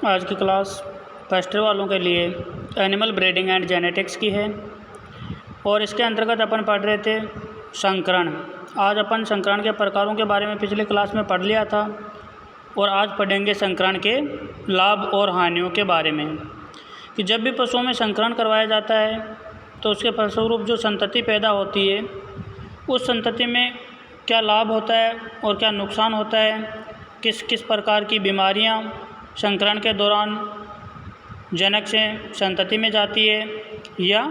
आज की class first year वालों के लिए एनिमल ब्रीडिंग एंड जेनेटिक्स की है और इसके अंतर्गत अपन पढ़ रहे थे संकरण। आज अपन संकरण के प्रकारों के बारे में पिछली क्लास में पढ़ लिया था और आज पढ़ेंगे संकरण के लाभ और हानियों के बारे में कि जब भी पशुओं में संकरण करवाया जाता है तो उसके फलस्वरूप जो संतति पैदा होती है उस संतति में क्या लाभ होता है और क्या नुकसान होता है, किस किस प्रकार की बीमारियां संकरण के दौरान जनक से संतति में जाती है या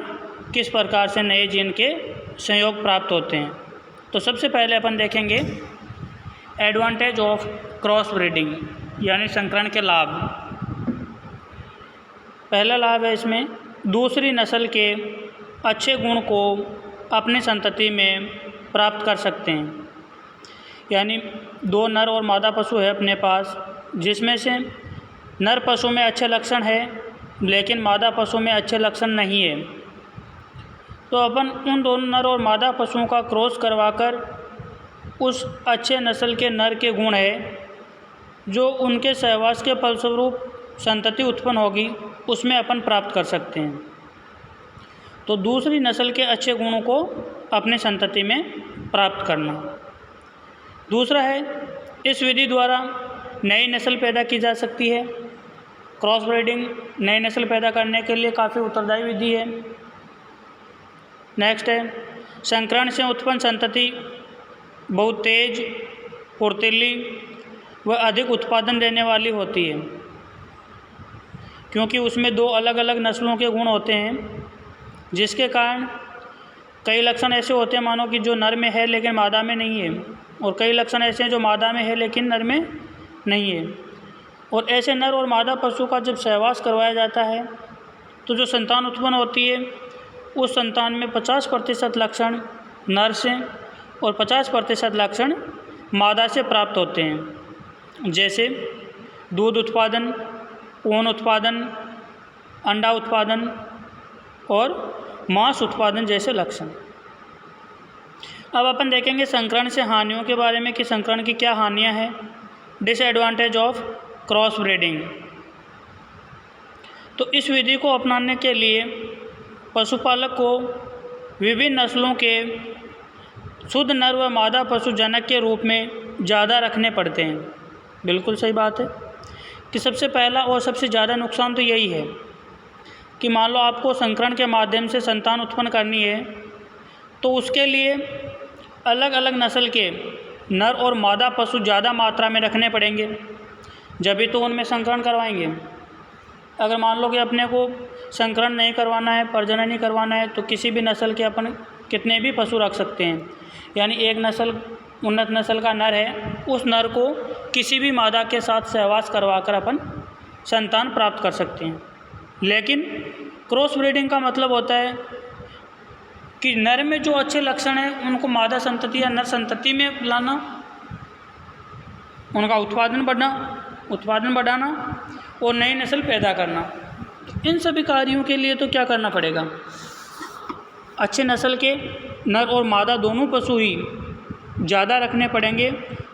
किस प्रकार से नए जीन के संयोग प्राप्त होते हैं। तो सबसे पहले अपन देखेंगे एडवांटेज ऑफ क्रॉस ब्रीडिंग यानी संकरण के लाभ। पहला लाभ है इसमें दूसरी नस्ल के अच्छे गुण को अपनी संतति में प्राप्त कर सकते हैं। यानी दो नर और मादा पशु है अपने पास, जिसमें से नर पशु में अच्छे लक्षण है लेकिन मादा पशु में अच्छे लक्षण नहीं है, तो अपन उन दोनों नर और मादा पशुओं का क्रॉस करवाकर उस अच्छे नस्ल के नर के गुण है जो उनके सहवास के फलस्वरूप संतति उत्पन्न होगी उसमें अपन प्राप्त कर सकते हैं। तो दूसरी नस्ल के अच्छे गुणों को अपने संतति में प्राप्त करना। दूसरा है इस विधि द्वारा नई नस्ल पैदा की जा सकती है। क्रॉस ब्रीडिंग नई नस्ल पैदा करने के लिए काफ़ी उत्तरदायी विधि है। नेक्स्ट है संकरण से उत्पन्न संतति बहुत तेज, फुर्तीली व अधिक उत्पादन देने वाली होती है, क्योंकि उसमें दो अलग अलग नस्लों के गुण होते हैं, जिसके कारण कई लक्षण ऐसे होते हैं मानो कि जो नर में है लेकिन मादा में नहीं है, और कई लक्षण ऐसे हैं जो मादा में है लेकिन नर में नहीं है। और ऐसे नर और मादा पशु का जब सहवास करवाया जाता है तो जो संतान उत्पन्न होती है उस संतान में 50% लक्षण नर से और 50% लक्षण मादा से प्राप्त होते हैं, जैसे दूध उत्पादन, ऊन उत्पादन, अंडा उत्पादन और मांस उत्पादन जैसे लक्षण। अब अपन देखेंगे संकरण से हानियों के बारे में कि संकरण की क्या हानियां हैं। Disadvantage of cross breeding. तो इस विधि को अपनाने के लिए पशुपालक को विभिन्न नस्लों के शुद्ध नर व मादा पशु जनक के रूप में ज़्यादा रखने पड़ते हैं। बिल्कुल सही बात है कि सबसे पहला और सबसे ज़्यादा नुकसान तो यही है कि मान लो आपको संकरण के माध्यम से संतान उत्पन्न करनी है तो उसके लिए अलग अलग नस्ल के नर और मादा पशु ज़्यादा मात्रा में रखने पड़ेंगे, जब भी तो उनमें संकरण करवाएंगे। अगर मान लो कि अपने को संकरण नहीं करवाना है, प्रजनन नहीं करवाना है, तो किसी भी नस्ल के अपन कितने भी पशु रख सकते हैं। यानी एक नस्ल उन्नत नस्ल का नर है, उस नर को किसी भी मादा के साथ सहवास करवाकर अपन संतान प्राप्त कर सकते हैं। लेकिन क्रॉस ब्रीडिंग का मतलब होता है कि नर में जो अच्छे लक्षण हैं उनको मादा संतति या नर संतति में लाना, उनका उत्पादन बढ़ाना और नई नस्ल पैदा करना। इन सभी कार्यों के लिए तो क्या करना पड़ेगा, अच्छे नस्ल के नर और मादा दोनों पशु ही ज़्यादा रखने पड़ेंगे,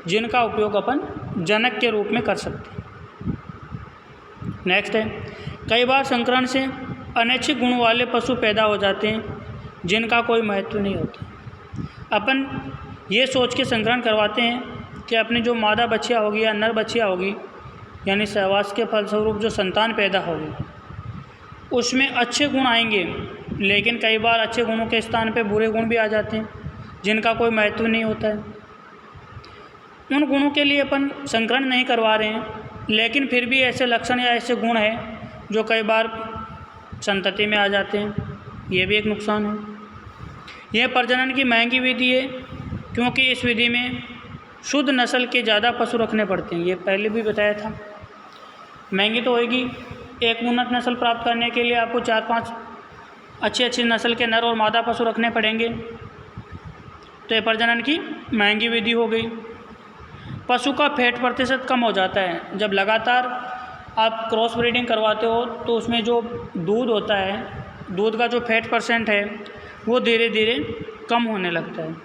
जिनका उपयोग अपन जनक के रूप में कर सकते हैं। नेक्स्ट है कई बार संकरण से अनैच्छिक गुण वाले पशु पैदा हो जाते हैं जिनका कोई महत्व नहीं होता। अपन ये सोच के संकरण करवाते हैं कि अपनी जो मादा बच्चियाँ होगी या नर बच्चियाँ होगी, यानी सहवास के फलस्वरूप जो संतान पैदा होगी उसमें अच्छे गुण आएंगे, लेकिन कई बार अच्छे गुणों के स्थान पे बुरे गुण भी आ जाते हैं जिनका कोई महत्व नहीं होता है। उन गुणों के लिए अपन संकरण नहीं करवा रहे हैं, लेकिन फिर भी ऐसे लक्षण या ऐसे गुण हैं जो कई बार संतति में आ जाते हैं, ये भी एक नुकसान है। यह प्रजनन की महंगी विधि है, क्योंकि इस विधि में शुद्ध नस्ल के ज़्यादा पशु रखने पड़ते हैं। ये पहले भी बताया था। महंगी तो होगी, एक उन्नत नस्ल प्राप्त करने के लिए आपको 4-5 अच्छी नस्ल के नर और मादा पशु रखने पड़ेंगे, तो ये प्रजनन की महंगी विधि हो गई। पशु का फैट प्रतिशत कम हो जाता है। जब लगातार आप क्रॉस ब्रीडिंग करवाते हो तो उसमें जो दूध होता है, दूध का जो फैट % है वो धीरे धीरे कम होने लगता है।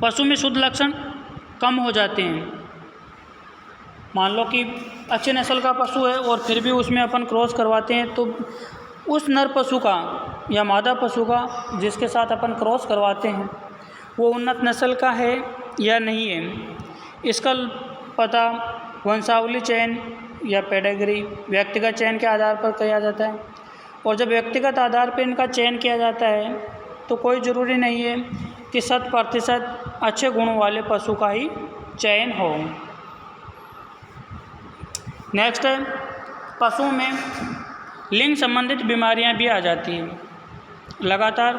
पशु में शुद्ध लक्षण कम हो जाते हैं। मान लो कि अच्छी नस्ल का पशु है और फिर भी उसमें अपन क्रॉस करवाते हैं, तो उस नर पशु का या मादा पशु का जिसके साथ अपन क्रॉस करवाते हैं वो उन्नत नस्ल का है या नहीं है, इसका पता वंशावली चयन या पेडिग्री व्यक्तिगत चयन के आधार पर किया जाता है। और जब व्यक्तिगत आधार पर इनका चयन किया जाता है तो कोई ज़रूरी नहीं है कि 100% अच्छे गुणों वाले पशु का ही चयन हो। नेक्स्ट है, पशुओं में लिंग संबंधित बीमारियां भी आ जाती हैं। लगातार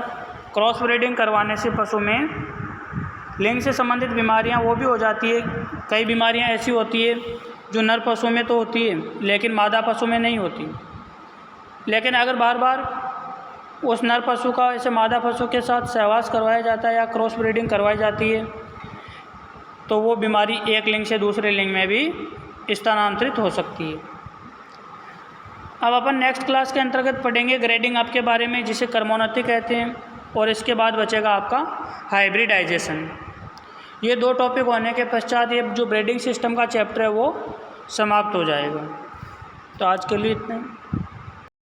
क्रॉस ब्रीडिंग करवाने से पशु में लिंग से संबंधित बीमारियां वो भी हो जाती है। कई बीमारियां ऐसी होती है जो नर पशु में तो होती है लेकिन मादा पशु में नहीं होती। लेकिन अगर बार बार उस नर पशु का ऐसे मादा पशु के साथ सहवास करवाया जाता है या क्रॉस ब्रीडिंग करवाई जाती है तो वो बीमारी एक लिंग से दूसरे लिंग में भी स्थानांतरित हो सकती है। अब अपन नेक्स्ट क्लास के अंतर्गत पढ़ेंगे ग्रेडिंग अप के बारे में, जिसे क्रमोन्नति कहते हैं, और इसके बाद बचेगा आपका हाइब्रिडाइजेशन। ये 2 टॉपिक होने के पश्चात ये जो ब्रीडिंग सिस्टम का चैप्टर है वो समाप्त हो जाएगा। तो आज के लिए इतना ही।